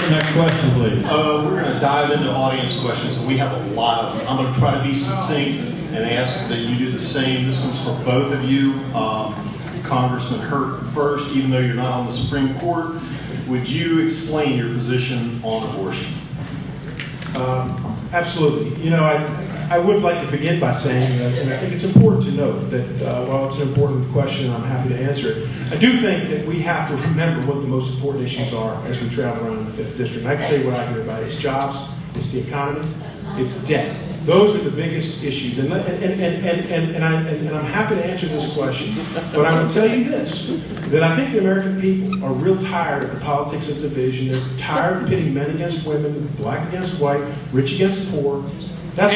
Next question, please. We're going to dive into audience questions, and we have a lot of them. I'm going to try to be succinct and ask that you do the same. This one's for both of you. Congressman Hurt first, even though you're not on the Supreme Court, would you explain your position on abortion? Absolutely. You know, I would like to begin by saying that, and I think it's important to note that while it's an important question, I'm happy to answer it. I do think that we have to remember what the most important issues are as we travel around the 5th District. And I can say what I hear about it. It's jobs, it's the economy, it's debt. Those are the biggest issues. And I'm happy to answer this question, but I will tell you this, that I think the American people are real tired of the politics of division. They're tired of pitting men against women, black against white, rich against poor. That's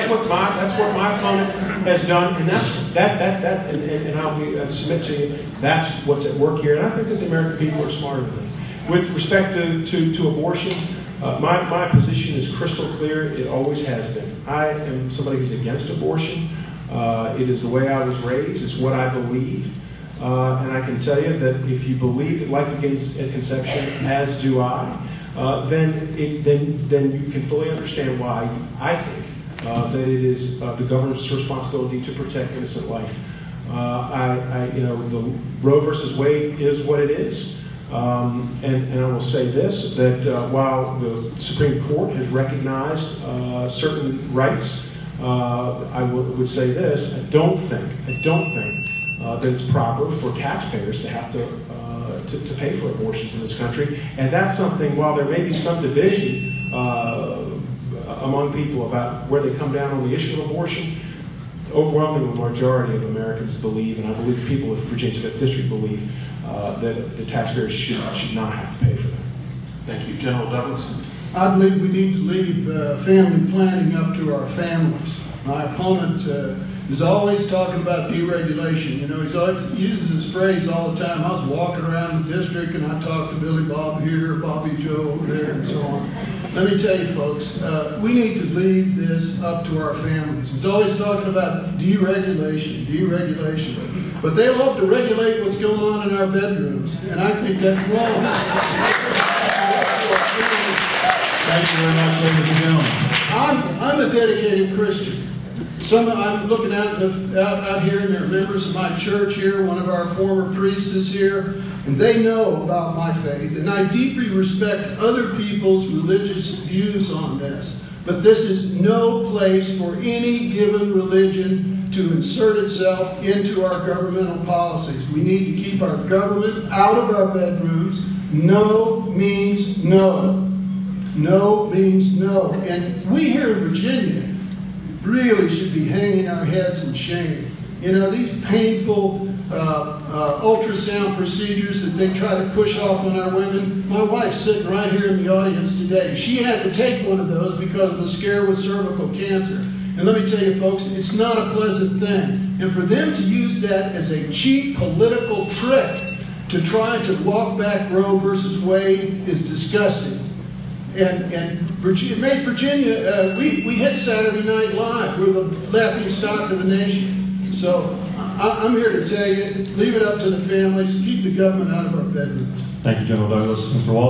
what my opponent has done, and I'll submit to you, that's what's at work here. And I think that the American people are smarter than that. With respect to abortion, my position is crystal clear. It always has been. I am somebody who's against abortion. It is the way I was raised. It's what I believe. And I can tell you that if you believe that life begins at conception, as do I, then you can fully understand why I think that it is the government's responsibility to protect innocent life. The Roe versus Wade is what it is. And I will say this, that while the Supreme Court has recognized certain rights, I would say this, I don't think that it's proper for taxpayers to have to pay for abortions in this country. And that's something, while there may be some division among people about where they come down on the issue of abortion, the overwhelming majority of Americans believe, and I believe the people of Virginia's 5th District believe, that the taxpayers should not have to pay for that. Thank you. General Douglass? I believe we need to leave family planning up to our families. My opponent is always talking about deregulation. You know, he's always uses this phrase all the time. I was walking around the district and I talked to Billy Bob here, Bobby Joe over there, and so on. Let me tell you, folks, we need to leave this up to our families. He's always talking about deregulation. But they love to regulate what's going on in our bedrooms, and I think that's wrong. Thank you very much, ladies and gentlemen. I'm a dedicated Christian. I'm looking out here, and there are members of my church here. One of our former priests is here, and they know about my faith. And I deeply respect other people's religious views on this. But this is no place for any given religion to insert itself into our governmental policies. We need to keep our government out of our bedrooms. No means no. No means no. And we here in Virginia really should be hanging our heads in shame. You know, these painful ultrasound procedures that they try to push off on our women. My wife's sitting right here in the audience today. She had to take one of those because of the scare with cervical cancer. And let me tell you, folks, it's not a pleasant thing. And for them to use that as a cheap political trick to try to walk back Roe versus Wade is disgusting. And Virginia, made Virginia, we hit Saturday Night Live. We're the laughing stock of the nation. So I'm here to tell you, leave it up to the families. Keep the government out of our bedrooms. Thank you, General Douglass. Mr. Walton.